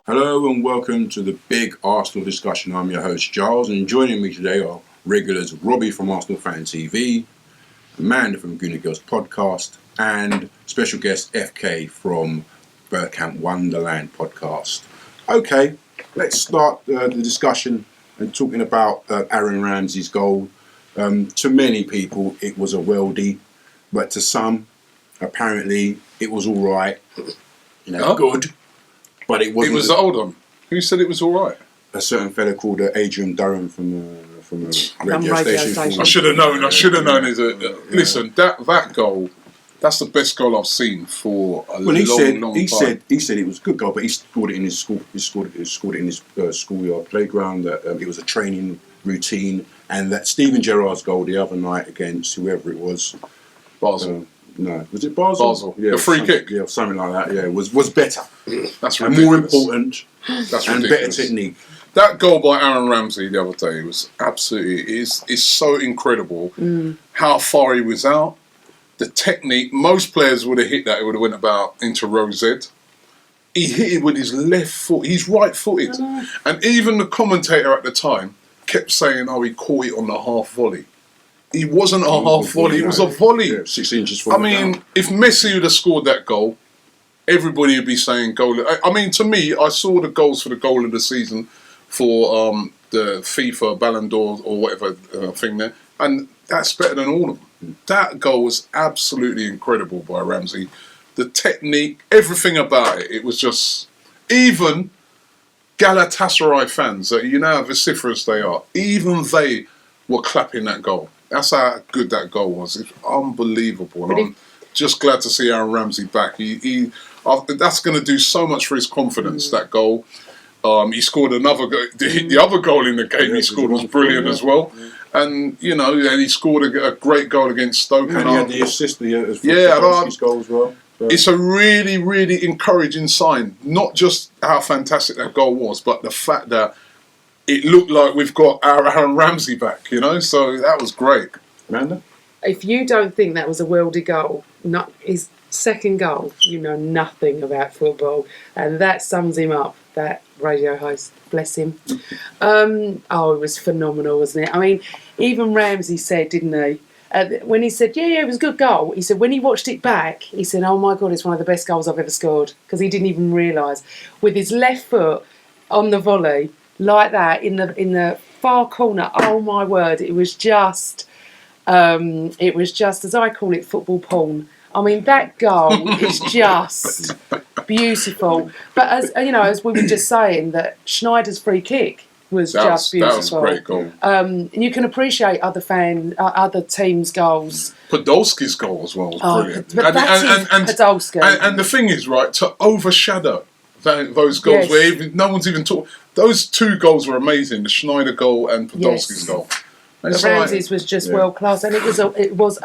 Hello and welcome to the big Arsenal discussion. I'm your host Giles, and joining me today are regulars Robbie from Arsenal Fan TV, Amanda from Gooner Girls podcast, and special guest FK from Camp Wonderland podcast. Okay, let's start the discussion and talking about Aaron Ramsey's goal. To many people it was a worldie, but to some apparently it was all right. Good. But it wasn't. It was hold on. Who said it was all right? A certain fella called Adrian Durham from a radio station. I should have known. Listen, that goal, that's the best goal I've seen for a long time. He said it was a good goal, but he scored it in his school. He scored it in his schoolyard playground. That it was a training routine, and that Steven Gerrard's goal the other night against whoever it was, Basel. No, was it Basel? Basel. Yeah, a free kick. Yeah, something like that. Yeah, was better. That's ridiculous. And more important. That's and better technique. That goal by Aaron Ramsey the other day was absolutely is so incredible. How far he was out, the technique. Most players would have hit that. It would have went about into row Z. He hit it with his left foot. He's right-footed, and even the commentator at the time kept saying, "Oh, he caught it on the half volley." It wasn't a half volley, it was a volley. Yeah, 6 inches from if Messi would have scored that goal, everybody would be saying goal. I mean, to me, I saw the goals for the goal of the season for the FIFA Ballon d'Or or whatever thing there, and that's better than all of them. That goal was absolutely incredible by Ramsey. The technique, everything about it, it was just... Even Galatasaray fans, you know how vociferous they are, even they were clapping that goal. That's how good that goal was. It's unbelievable. And I'm just glad to see Aaron Ramsey back. That's going to do so much for his confidence, that goal. He scored another goal. The other goal in the game he scored was brilliant as well. And, and he scored a great goal against Stoke. And he had the assist for Podolski's goal as well. It's a really, really encouraging sign. Not just how fantastic that goal was, but the fact that it looked like we've got Aaron Ramsey back, so that was great. Amanda? If you don't think that was a worldie goal, not his second goal, you know nothing about football, and that sums him up, that radio host, bless him. It was phenomenal, wasn't it? I mean, even Ramsey said, didn't he, when he said, yeah, it was a good goal, he said when he watched it back, he said, oh my God, it's one of the best goals I've ever scored, because he didn't even realise. With his left foot on the volley, like that in the far corner, oh my word, it was just as I call it, football porn. I mean, that goal is just beautiful. But as we were just saying, that Schneider's free kick was just beautiful. That was a great goal. And you can appreciate other teams' goals. Podolski's goal as well was brilliant. But Podolski. And the thing is, right, to overshadow those goals where no one's even talking. Those two goals were amazing: the Schneider goal and Podolski's goal. Ramsey's was just world class, and it was a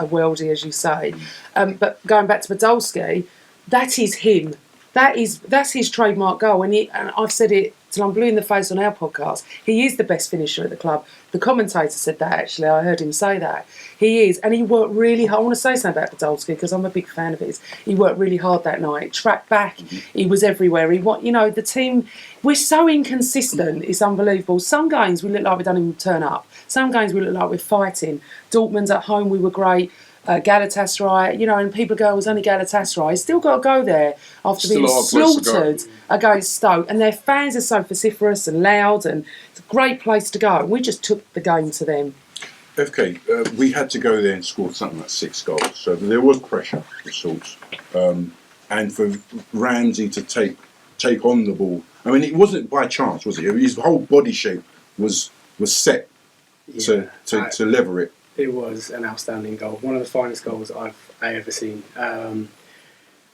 worldie, as you say. But going back to Podolski, that is him. That's his trademark goal, and I've said it till I'm blue in the face on our podcast. He is the best finisher at the club. The commentator said that, actually. I heard him say that. He is, and he worked really hard. I want to say something about Podolski because I'm a big fan of his. He worked really hard that night. Tracked back. He was everywhere. The team, we're so inconsistent. It's unbelievable. Some games we look like we don't even turn up. Some games we look like we're fighting. Dortmund's at home, we were great. Galatasaray, and people go, it was only Galatasaray. He's still got to go there after being slaughtered against Stoke. And their fans are so vociferous and loud, and it's a great place to go. We just took the game to them. FK, we had to go there and score something like 6 goals. So there was pressure of sorts. And for Ramsey to take on the ball, I mean, it wasn't by chance, was it? His whole body shape was set to lever it. It was an outstanding goal. One of the finest goals I've ever seen. For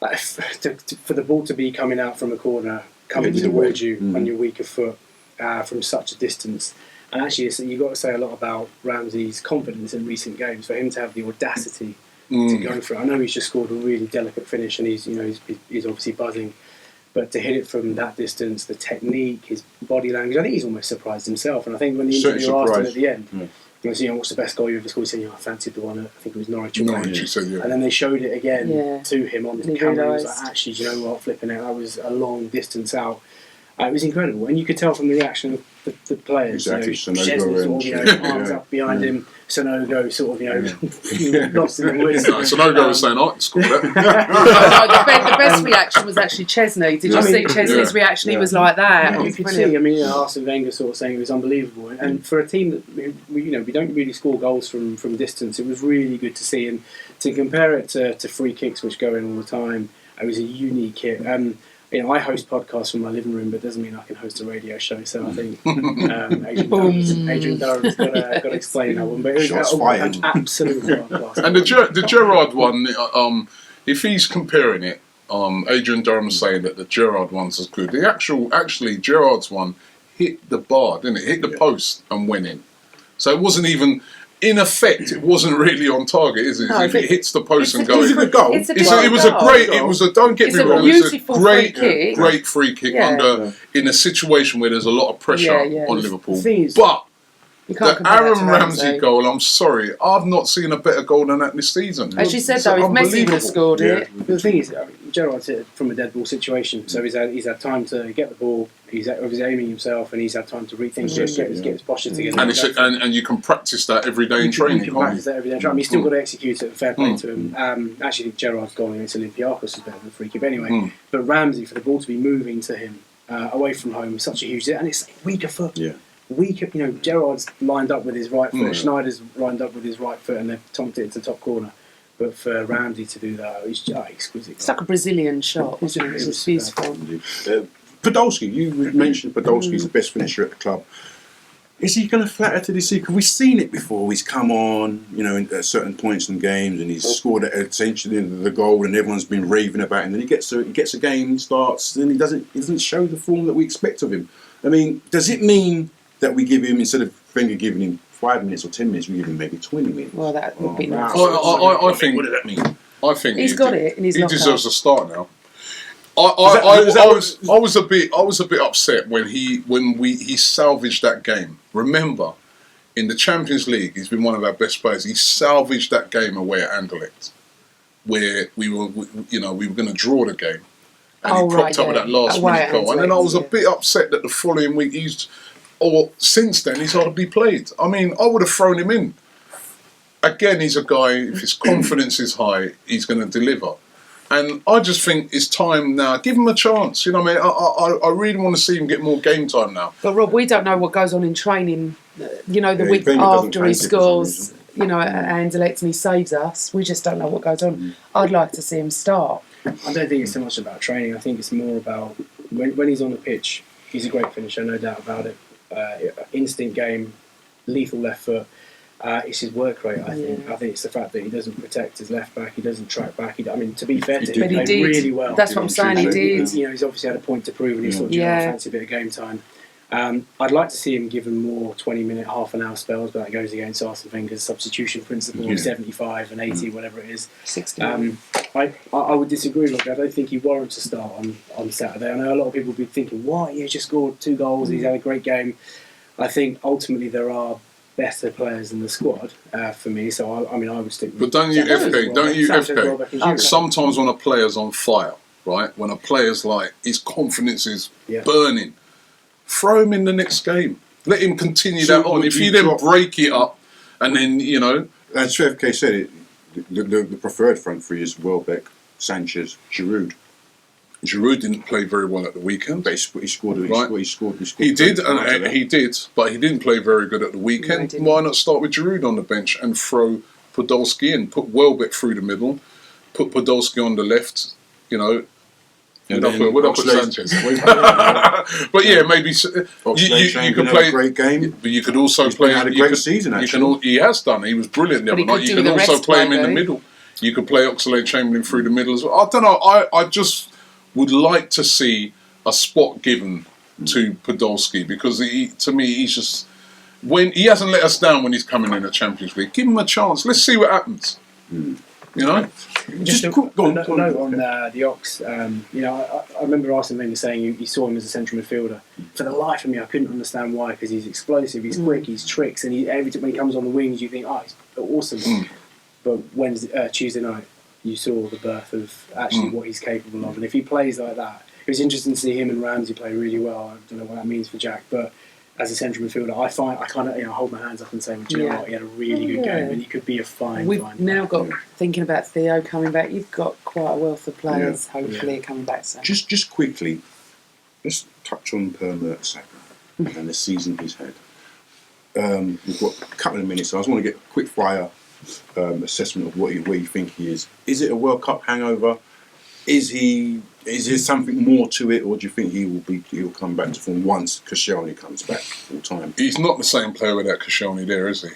the ball to be coming out from a corner, coming towards you on your weaker foot from such a distance. And actually, you've got to say a lot about Ramsey's confidence in recent games. For him to have the audacity to go for it. I know he's just scored a really delicate finish, and he's obviously buzzing. But to hit it from that distance, the technique, his body language, I think he's almost surprised himself. And I think when the interviewer asked him at the end, what's the best goal you ever scored? He said, I fancied the one I think it was Norwich. And then they showed it again to him on the camera. He was like, actually, do you know what, flipping out, I was a long distance out. It was incredible, and you could tell from the reaction of the players. Exactly, Chesney Sonogo sort of, arms up behind him. Sonogo sort of, lost in the woods. No, Sonogo was saying, I can score that. The best reaction was actually Chesney. Did you see Chesney's reaction? He was like that. You could see. I mean, Arsene Wenger sort of saying it was unbelievable, and for a team that we don't really score goals from distance, it was really good to see. And to compare it to free kicks, which go in all the time, it was a unique hit. I host podcasts from my living room, but it doesn't mean I can host a radio show. So I think Adrian Durham's got to explain that one. But it was absolutely class. And the Gerrard one, if he's comparing it, Adrian Durham's saying that the Gerrard one's as good. The actually Gerrard's one hit the bar, didn't it? Hit the post and went in. So it wasn't even. In effect, it wasn't really on target, is it? No, if it hits the post and goes, It was a goal. Don't get me wrong, it was a great free kick Yeah. in a situation where there's a lot of pressure on Liverpool. You But can't the compare that Aaron to Ramsey goal, I'm sorry, I've not seen a better goal than that this season. As you said, though, if Messi would have scored it. The thing is, Gerrard's hit from a dead ball situation, so he's had time to get the ball. He's aiming himself, and he's had time to rethink it, get his posture together. And you can practice that every day in training. You can practice that every day in training. He's still got to execute it. Fair play to him. Actually, Gerrard's goal against Olympiacos was better than the free kick anyway. But Ramsey, for the ball to be moving to him away from home, such a huge, and it's weaker foot. Yeah. Gerrard's lined up with his right foot, Schneider's lined up with his right foot, and they've tonked it into top corner. But for Ramsey to do that, it's just exquisite. It's like a Brazilian shot, wasn't it? It was beautiful. Podolski, you mentioned Podolski's the best finisher at the club. Is he going to flatter to this year? Because we've seen it before. He's come on, at certain points in games, and he's scored essentially the goal, and everyone's been raving about him. Then he gets a game, starts, and he doesn't show the form that we expect of him. I mean, does it mean that we give him, instead of Wenger giving him 5 minutes or 10 minutes, we give him maybe 20 minutes? Well, that would be nice. I think. What does that mean? I think he's got it, and he deserves a start now. I was a bit upset when he salvaged that game. Remember, in the Champions League, he's been one of our best players. He salvaged that game away at Anderlecht, where we were going to draw the game, and he propped up with that last minute goal. And then I was a bit upset that the following week since then he's hardly played. I mean, I would have thrown him in. Again, he's a guy. If his confidence is high, he's going to deliver. And I just think it's time now. Give him a chance. You know what I mean? I really want to see him get more game time now. But Rob, we don't know what goes on in training. The week after he scores, at Anderlecht and he saves us. We just don't know what goes on. I'd like to see him start. I don't think it's so much about training. I think it's more about when he's on the pitch. He's a great finisher, no doubt about it. Instinct game, lethal left foot. It's his work rate, I think. I think it's the fact that he doesn't protect his left back, he doesn't track back. To be fair to him, he played really well. That's what I'm saying, he did. He's obviously had a point to prove, and he's thought, I fancy a bit of game time. I'd like to see him given more 20-minute, half an hour spells, but that goes against Arsene Wenger's substitution principle of 75 and 80, whatever it is. 60. I would disagree. Look, I don't think he warrants a start on Saturday. I know a lot of people will be thinking, what? He just scored 2 goals, he's had a great game. I think ultimately there are better players in the squad for me, so I would stick with. But don't you, FK? Sometimes when a player's on fire, right? When a player's like, his confidence is burning, throw him in the next game. Let him continue that on. If you then break it up, and then as FK said, it the preferred front three is Welbeck, Sanchez, Giroud. Giroud didn't play very well at the weekend. But he scored. He did, but he didn't play very good at the weekend. No, why not start with Giroud on the bench and throw Podolski in? Put Welbeck through the middle, put Podolski on the left. Would I put Sanchez? But yeah, maybe you could play a great game. But you could also play. Had a great season. Actually, he has done. He was brilliant the other night. You could also play him in the middle. You could play Oxlade-Chamberlain through the middle as well. I don't know. I just would like to see a spot given to Podolski, because to me he's just, when he hasn't let us down when he's coming in the Champions League. Give him a chance. Let's see what happens. Just a note on the Ox. I remember Arsene Wenger saying he saw him as a central midfielder. For the life of me, I couldn't understand why, because he's explosive, he's quick, he's tricks, and every time when he comes on the wings, you think, he's awesome. But Tuesday night, you saw the birth of actually what he's capable of, and if he plays like that, it was interesting to see him and Ramsey play really well. I don't know what that means for Jack, but as a central midfielder, I kind of hold my hands up and say, well, do you know what? He had a really good game, and he could be a fine. We've fine now player. got thinking about Theo coming back. You've got quite a wealth of players. Hopefully, coming back soon. Just quickly, let's touch on Mertesacker and the season he's had. We've got a couple of minutes, so I just want to get a quick fire assessment of where you think he is. Is it a World Cup hangover? Is there something more to it, or do you think he'll come back to form once Koscielny comes back full time? He's not the same player without Koscielny there, is he?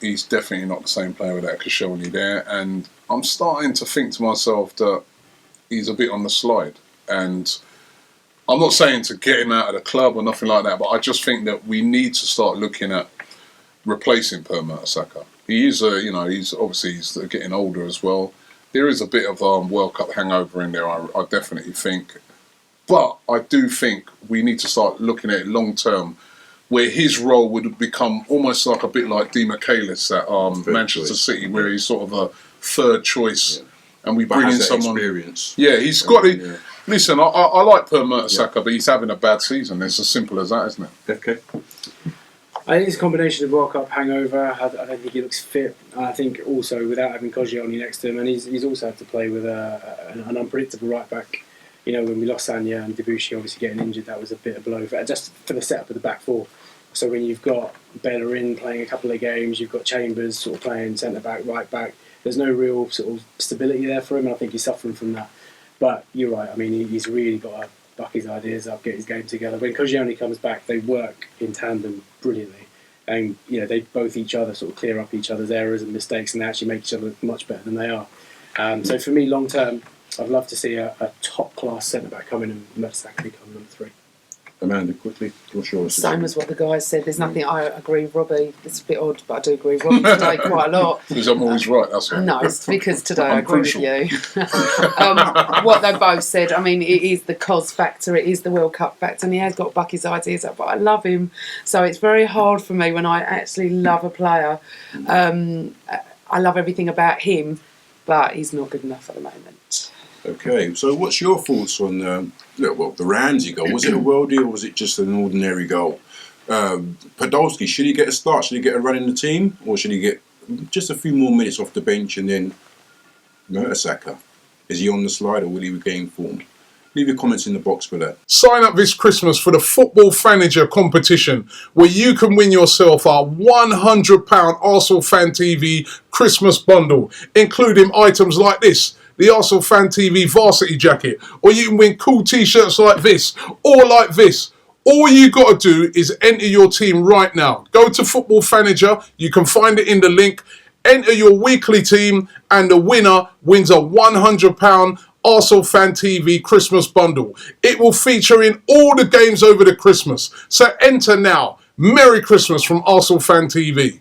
He's definitely not the same player without Koscielny there, and I'm starting to think to myself that he's a bit on the slide. And I'm not saying to get him out of the club or nothing like that, but I just think that we need to start looking at replacing Mertesacker. He is he's getting older as well. There is a bit of World Cup hangover in there, I definitely think. But I do think we need to start looking at it long term, where his role would become almost like a bit like Di Michaelis at Manchester City, where he's sort of a third choice, and we bring in someone. Experience. Yeah, he's got it. Yeah. Listen, I like Mertesacker, but he's having a bad season. It's as simple as that, isn't it? Okay. I think it's a combination of World Cup hangover. I don't think he looks fit. I think also without having Koscielny next to him, and he's also had to play with an unpredictable right back. You know, when we lost Sanya and Debussy obviously getting injured, that was a bit of a blow just for the setup of the back four. So when you've got Bellerin playing a couple of games, you've got Chambers sort of playing centre back, right back. There's no real sort of stability there for him, and I think he's suffering from that. But you're right. I mean, he's really got to buck his ideas up, get his game together. When Koscielny comes back, they work in tandem brilliantly, and they both each other sort of clear up each other's errors and mistakes, and they actually make each other look much better than they are. So for me, long term, I'd love to see a top class centre back come in and Mertesacker become number 3. Amanda, quickly, what's yours? Same as what the guys said. There's nothing. I agree with Robbie. It's a bit odd, but I do agree with Robbie today quite a lot. Because I'm always right, that's right. No, it's because today I agree crucial. with you. What they both said, I mean, it is the COS factor, it is the World Cup factor, and he has got Bucky's ideas up, but I love him. So it's very hard for me when I actually love a player. I love everything about him, but he's not good enough at the moment. Okay, so what's your thoughts on the Ramsey goal? Was it a worldie or was it just an ordinary goal? Podolski, should he get a start? Should he get a run in the team? Or should he get just a few more minutes off the bench? And then Mertesacker, is he on the slide or will he regain form? Leave your comments in the box below. Sign up this Christmas for the Football Fanager competition, where you can win yourself our £100 Arsenal Fan TV Christmas bundle, including items like this: the Arsenal Fan TV varsity jacket, or you can win cool t-shirts like this, or like this. All you got to do is enter your team right now. Go to Football Fanager, you can find it in the link, enter your weekly team, and the winner wins a £100 Arsenal Fan TV Christmas bundle. It will feature in all the games over the Christmas. So enter now. Merry Christmas from Arsenal Fan TV.